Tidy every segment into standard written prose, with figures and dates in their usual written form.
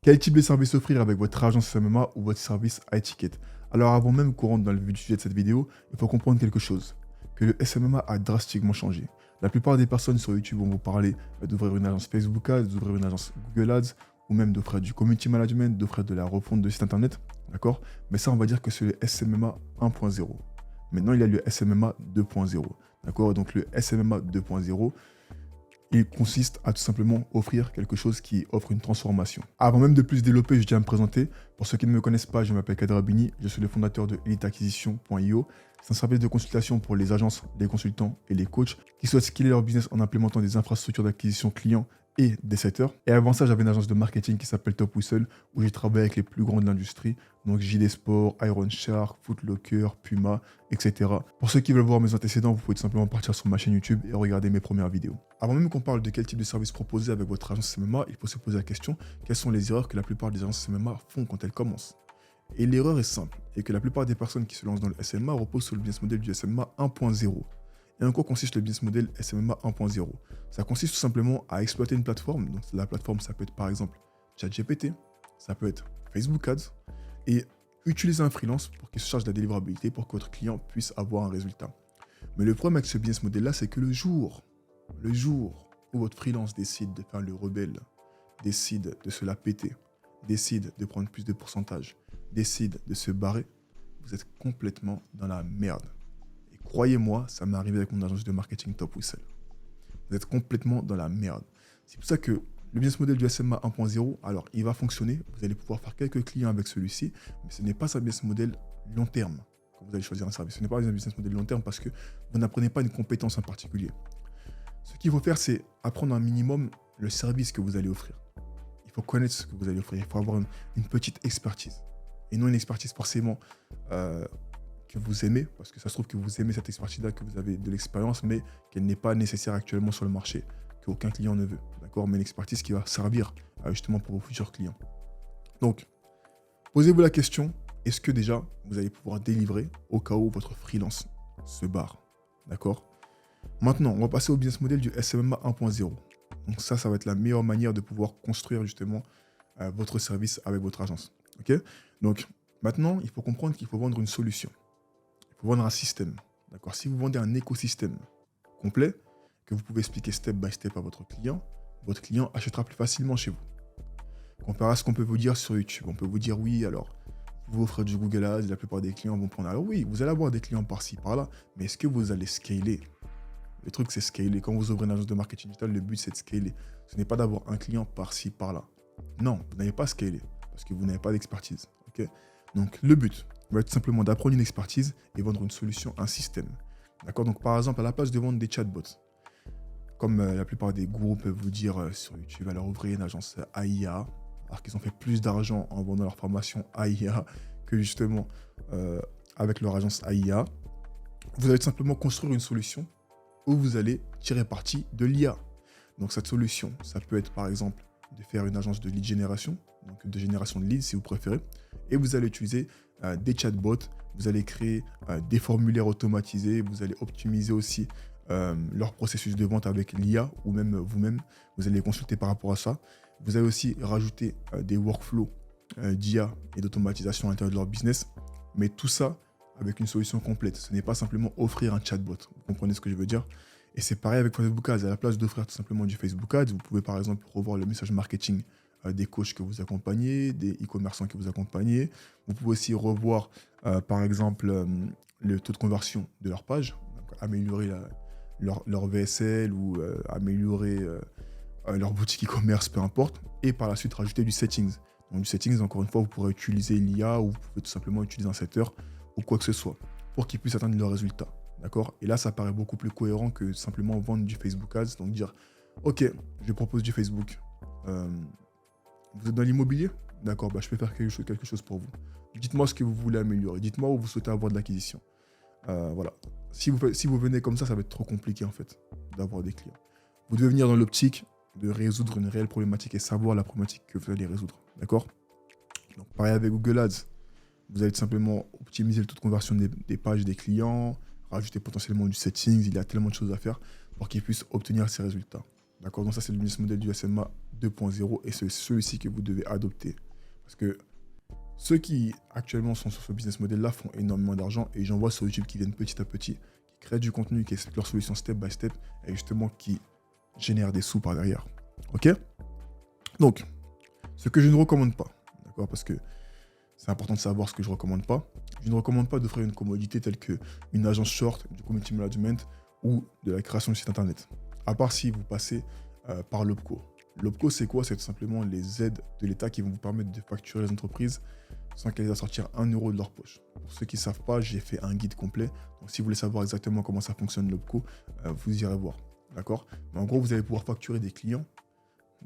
Quel type de service offrir avec votre agence SMMA ou votre service à étiquette? Alors avant même qu'on rentre dans le vif du sujet de cette vidéo, il faut comprendre quelque chose, que le SMMA a drastiquement changé. La plupart des personnes sur YouTube vont vous parler d'ouvrir une agence Facebook Ads, d'ouvrir une agence Google Ads, ou même d'offrir du community management, d'offrir de la refonte de site internet, d'accord? Mais ça, on va dire que c'est le SMMA 1.0. Maintenant, il y a le SMMA 2.0, d'accord? Donc le SMMA 2.0, il consiste à tout simplement offrir quelque chose qui offre une transformation. Avant même de plus développer, je tiens à me présenter. Pour ceux qui ne me connaissent pas, je m'appelle Kader Abini, je suis le fondateur de EliteAcquisition.io. C'est un service de consultation pour les agences, les consultants et les coachs qui souhaitent scaler leur business en implémentant des infrastructures d'acquisition clients et des setters. Et avant ça, j'avais une agence de marketing qui s'appelle Top Whistle, où j'ai travaillé avec les plus grands de l'industrie, donc JD Sport, Iron Shark, Foot Locker, Puma, etc. Pour ceux qui veulent voir mes antécédents, vous pouvez tout simplement partir sur ma chaîne YouTube et regarder mes premières vidéos. Avant même qu'on parle de quel type de service proposer avec votre agence SMMA, il faut se poser la question, quelles sont les erreurs que la plupart des agences SMMA font quand elles commencent? Et l'erreur est simple, et que la plupart des personnes qui se lancent dans le SMMA reposent sur le business model du SMMA 1.0. Et en quoi consiste le business model SMMA 1.0? Ça consiste tout simplement à exploiter une plateforme. Donc la plateforme, ça peut être par exemple ChatGPT, ça peut être Facebook Ads, et utiliser un freelance pour qu'il se charge de la délivrabilité pour que votre client puisse avoir un résultat. Mais le problème avec ce business model-là, c'est que le jour où votre freelance décide de faire le rebelle, décide de se la péter, décide de prendre plus de pourcentage, décide de se barrer, vous êtes complètement dans la merde. Croyez-moi, ça m'est arrivé avec mon agence de marketing Top Whistle. Vous êtes complètement dans la merde. C'est pour ça que le business model du SMMA 1.0, alors il va fonctionner, vous allez pouvoir faire quelques clients avec celui-ci, mais ce n'est pas un business model long terme quand vous allez choisir un service. Ce n'est pas un business model long terme parce que vous n'apprenez pas une compétence en particulier. Ce qu'il faut faire, c'est apprendre un minimum le service que vous allez offrir. Il faut connaître ce que vous allez offrir, il faut avoir une petite expertise. Et non une expertise forcément que vous aimez, parce que ça se trouve que vous aimez cette expertise-là, que vous avez de l'expérience, mais qu'elle n'est pas nécessaire actuellement sur le marché, qu'aucun client ne veut, d'accord? Mais une expertise qui va servir justement pour vos futurs clients. Donc, posez-vous la question, est-ce que déjà, vous allez pouvoir délivrer au cas où votre freelance se barre, d'accord? Maintenant, on va passer au business model du SMMA 1.0. Donc ça va être la meilleure manière de pouvoir construire justement votre service avec votre agence, ok? Donc, maintenant, il faut comprendre qu'il faut vendre une solution. Il faut vendre un système, d'accord? Si vous vendez un écosystème complet, que vous pouvez expliquer step by step à votre client achètera plus facilement chez vous. Comparé à ce qu'on peut vous dire sur YouTube, on peut vous dire oui, alors vous offrez du Google Ads, la plupart des clients vont prendre. Alors oui, vous allez avoir des clients par-ci, par-là, mais est-ce que vous allez scaler? Le truc, c'est scaler. Quand vous ouvrez une agence de marketing digital, le but, c'est de scaler. Ce n'est pas d'avoir un client par-ci, par-là. Non, vous n'allez pas scaler parce que vous n'avez pas d'expertise, ok? Donc le but va être simplement d'apprendre une expertise et vendre une solution, un système. D'accord? Donc par exemple, à la place de vendre des chatbots, comme la plupart des gourous peuvent vous dire sur YouTube, alors ouvrez une agence AIA, alors qu'ils ont fait plus d'argent en vendant leur formation AIA que justement avec leur agence AIA, vous allez simplement construire une solution où vous allez tirer parti de l'IA. Donc cette solution, ça peut être par exemple de faire une agence de lead génération, donc de génération de leads si vous préférez, et vous allez utiliser des chatbots, vous allez créer des formulaires automatisés, vous allez optimiser aussi leur processus de vente avec l'IA ou même vous-même, vous allez les consulter par rapport à ça. Vous allez aussi rajouter des workflows d'IA et d'automatisation à l'intérieur de leur business, mais tout ça avec une solution complète. Ce n'est pas simplement offrir un chatbot, vous comprenez ce que je veux dire? Et c'est pareil avec Facebook Ads. À la place d'offrir tout simplement du Facebook Ads, vous pouvez par exemple revoir le message marketing des coachs que vous accompagnez, des e-commerçants que vous accompagnez. Vous pouvez aussi revoir par exemple le taux de conversion de leur page, donc améliorer leur VSL ou améliorer leur boutique e-commerce, peu importe. Et par la suite rajouter du settings. Donc du settings, encore une fois, vous pourrez utiliser l'IA ou vous pouvez tout simplement utiliser un setter ou quoi que ce soit pour qu'ils puissent atteindre leurs résultats. D'accord? Et là, ça paraît beaucoup plus cohérent que simplement vendre du Facebook Ads. Donc dire, ok, je propose du Facebook. Vous êtes dans l'immobilier? D'accord, je peux faire quelque chose pour vous. Dites-moi ce que vous voulez améliorer. Dites-moi où vous souhaitez avoir de l'acquisition. Voilà. Si vous venez comme ça va être trop compliqué en fait d'avoir des clients. Vous devez venir dans l'optique de résoudre une réelle problématique et savoir la problématique que vous allez résoudre. D'accord? Donc pareil avec Google Ads. Vous allez tout simplement optimiser le taux de conversion des pages des clients, rajouter potentiellement du settings, il y a tellement de choses à faire pour qu'ils puissent obtenir ces résultats. D'accord? Donc ça, c'est le business model du SMA 2.0 et c'est celui-ci que vous devez adopter. Parce que ceux qui actuellement sont sur ce business model-là font énormément d'argent et j'en vois sur YouTube qui viennent petit à petit, qui créent du contenu, qui expliquent leur solution step by step et justement qui génèrent des sous par derrière. Ok? Donc, ce que je ne recommande pas, d'accord? Parce que c'est important de savoir ce que je ne recommande pas. Je ne recommande pas d'offrir une commodité telle qu'une agence short, du community management ou de la création de site internet. À part si vous passez par l'OPCO. L'OPCO, c'est quoi? C'est tout simplement les aides de l'État qui vont vous permettre de facturer les entreprises sans qu'elles aient à sortir 1 euro de leur poche. Pour ceux qui ne savent pas, j'ai fait un guide complet. Donc si vous voulez savoir exactement comment ça fonctionne l'OPCO, vous irez voir. D'accord? Mais en gros, vous allez pouvoir facturer des clients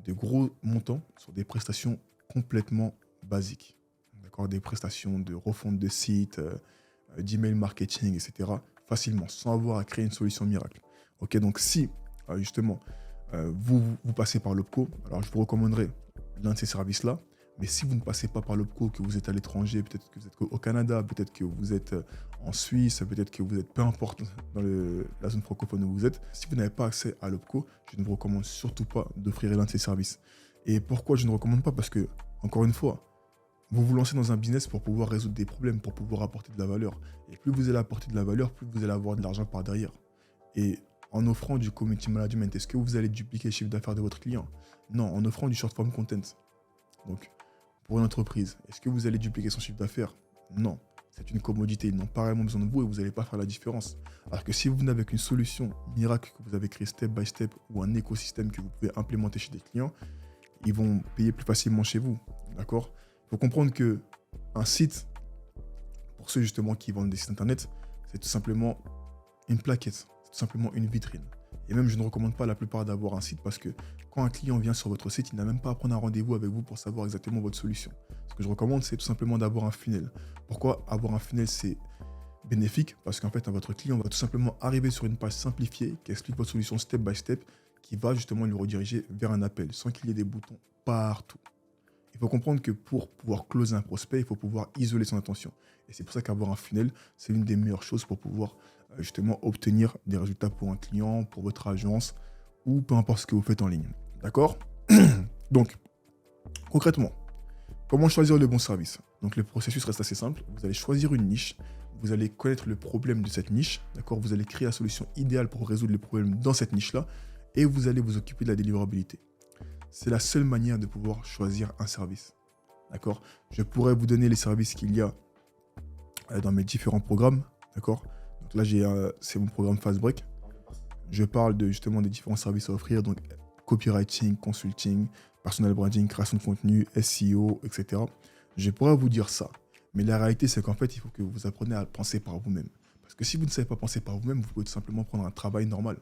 de gros montants sur des prestations complètement basiques. D'accord? Des prestations de refonte de site, d'email marketing, etc. facilement, sans avoir à créer une solution miracle. Ok, donc si justement vous passez par l'OPCO, alors je vous recommanderais l'un de ces services-là. Mais si vous ne passez pas par l'OPCO, que vous êtes à l'étranger, peut-être que vous êtes au Canada, peut-être que vous êtes en Suisse, peut-être que vous êtes, peu importe, dans la zone francophone où vous êtes, si vous n'avez pas accès à l'OPCO, je ne vous recommande surtout pas d'offrir l'un de ces services. Et pourquoi je ne recommande pas? Parce que, encore une fois, vous vous lancez dans un business pour pouvoir résoudre des problèmes, pour pouvoir apporter de la valeur. Et plus vous allez apporter de la valeur, plus vous allez avoir de l'argent par derrière. Et en offrant du community management, est-ce que vous allez dupliquer le chiffre d'affaires de votre client? Non, en offrant du short form content. Donc, pour une entreprise, est-ce que vous allez dupliquer son chiffre d'affaires? Non. C'est une commodité. Ils n'ont pas réellement besoin de vous et vous n'allez pas faire la différence. Alors que si vous venez avec une solution miracle que vous avez créée step by step ou un écosystème que vous pouvez implémenter chez des clients, ils vont payer plus facilement chez vous. D'accord? Il faut comprendre que un site, pour ceux justement qui vendent des sites internet, c'est tout simplement une plaquette. C'est tout simplement une vitrine. Et même, je ne recommande pas à la plupart d'avoir un site parce que quand un client vient sur votre site, il n'a même pas à prendre un rendez-vous avec vous pour savoir exactement votre solution. Ce que je recommande, c'est tout simplement d'avoir un funnel. Pourquoi avoir un funnel, c'est bénéfique? Parce qu'en fait, votre client va tout simplement arriver sur une page simplifiée qui explique votre solution step by step, qui va justement lui rediriger vers un appel, sans qu'il y ait des boutons partout. Il faut comprendre que pour pouvoir closer un prospect, il faut pouvoir isoler son attention. Et c'est pour ça qu'avoir un funnel, c'est l'une des meilleures choses pour pouvoir justement obtenir des résultats pour un client, pour votre agence, ou peu importe ce que vous faites en ligne. D'accord? Donc, concrètement, comment choisir le bon service? Donc, le processus reste assez simple. Vous allez choisir une niche, vous allez connaître le problème de cette niche, d'accord? Vous allez créer la solution idéale pour résoudre les problèmes dans cette niche-là, et vous allez vous occuper de la délivrabilité. C'est la seule manière de pouvoir choisir un service. D'accord? Je pourrais vous donner les services qu'il y a dans mes différents programmes. D'accord? Donc là, c'est mon programme Fastbreak. Je parle justement des différents services à offrir. Donc, copywriting, consulting, personal branding, création de contenu, SEO, etc. Je pourrais vous dire ça. Mais la réalité, c'est qu'en fait, il faut que vous appreniez à penser par vous-même. Parce que si vous ne savez pas penser par vous-même, vous pouvez tout simplement prendre un travail normal.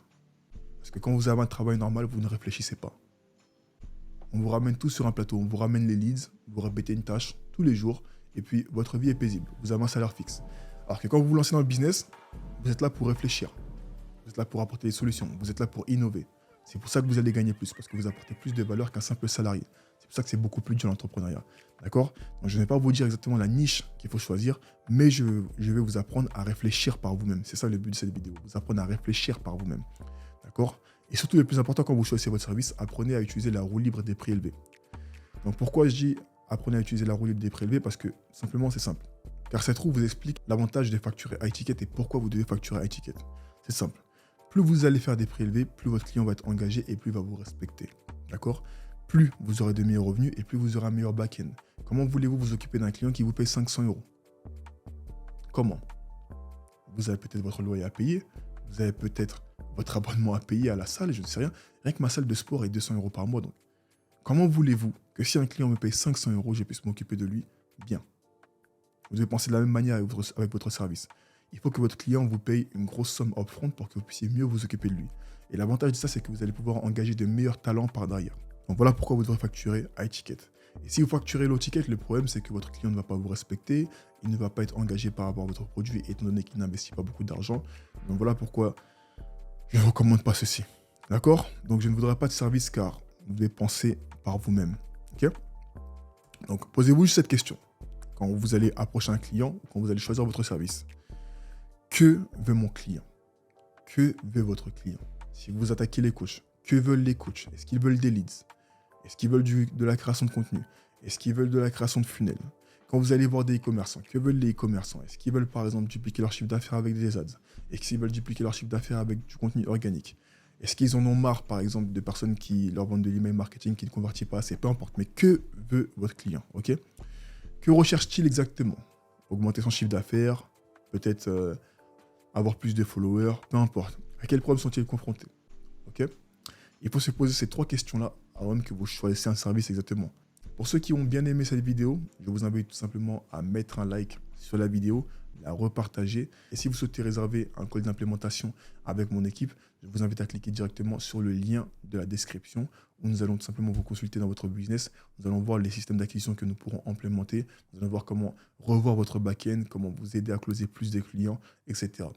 Parce que quand vous avez un travail normal, vous ne réfléchissez pas. On vous ramène tout sur un plateau, on vous ramène les leads, vous répétez une tâche tous les jours, et puis votre vie est paisible, vous avez un salaire fixe. Alors que quand vous vous lancez dans le business, vous êtes là pour réfléchir, vous êtes là pour apporter des solutions, vous êtes là pour innover. C'est pour ça que vous allez gagner plus, parce que vous apportez plus de valeur qu'un simple salarié. C'est pour ça que c'est beaucoup plus dur l'entrepreneuriat. D'accord? Donc je ne vais pas vous dire exactement la niche qu'il faut choisir, mais je vais vous apprendre à réfléchir par vous-même. C'est ça le but de cette vidéo, vous apprendre à réfléchir par vous-même. D'accord? Et surtout, le plus important, quand vous choisissez votre service, apprenez à utiliser la roue libre des prix élevés. Donc pourquoi je dis apprenez à utiliser la roue libre des prix élevés? Parce que simplement, c'est simple. Car cette roue vous explique l'avantage de facturer high ticket et pourquoi vous devez facturer high ticket. C'est simple. Plus vous allez faire des prix élevés, plus votre client va être engagé et plus il va vous respecter. D'accord? Plus vous aurez de meilleurs revenus et plus vous aurez un meilleur back-end. Comment voulez-vous vous occuper d'un client qui vous paye 500 €? Comment? Vous avez peut-être votre loyer à payer, vous avez peut-être votre abonnement à payer à la salle, je ne sais rien. Rien que ma salle de sport est 200 € par mois. Donc, comment voulez-vous que si un client me paye 500 €, je puisse m'occuper de lui bien? Vous devez penser de la même manière avec votre service. Il faut que votre client vous paye une grosse somme upfront pour que vous puissiez mieux vous occuper de lui. Et l'avantage de ça, c'est que vous allez pouvoir engager de meilleurs talents par derrière. Donc voilà pourquoi vous devrez facturer high ticket. Et si vous facturez low ticket, le problème, c'est que votre client ne va pas vous respecter, il ne va pas être engagé par rapport à votre produit, étant donné qu'il n'investit pas beaucoup d'argent. Donc voilà pourquoi je ne recommande pas ceci. D'accord? Donc je ne voudrais pas de service car vous devez penser par vous-même. Ok? Donc posez-vous juste cette question. Quand vous allez approcher un client, quand vous allez choisir votre service. Que veut mon client? Que veut votre client? Si vous attaquez les coachs, Que veulent les coachs? Est-ce qu'ils veulent des leads? Est-ce qu'ils veulent de la création de contenu? Est-ce qu'ils veulent de la création de funnels? Quand vous allez voir des e-commerçants, que veulent les e-commerçants? Est-ce qu'ils veulent par exemple dupliquer leur chiffre d'affaires avec des ads? Est-ce qu'ils veulent dupliquer leur chiffre d'affaires avec du contenu organique? Est-ce qu'ils en ont marre par exemple de personnes qui leur vendent de l'email marketing qui ne convertit pas assez? Peu importe, mais que veut votre client? Ok? Que recherche-t-il exactement? Augmenter son chiffre d'affaires? Peut-être avoir plus de followers? Peu importe. À quels problèmes sont-ils confrontés? Ok? Il faut se poser ces 3 questions-là avant même que vous choisissiez un service exactement. Pour ceux qui ont bien aimé cette vidéo, je vous invite tout simplement à mettre un like sur la vidéo, la repartager. Et si vous souhaitez réserver un call d'implémentation avec mon équipe, je vous invite à cliquer directement sur le lien de la description où nous allons tout simplement vous consulter dans votre business. Nous allons voir les systèmes d'acquisition que nous pourrons implémenter. Nous allons voir comment revoir votre back-end, comment vous aider à closer plus de clients, etc.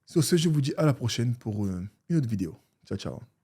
Sur ce, je vous dis à la prochaine pour une autre vidéo. Ciao, ciao.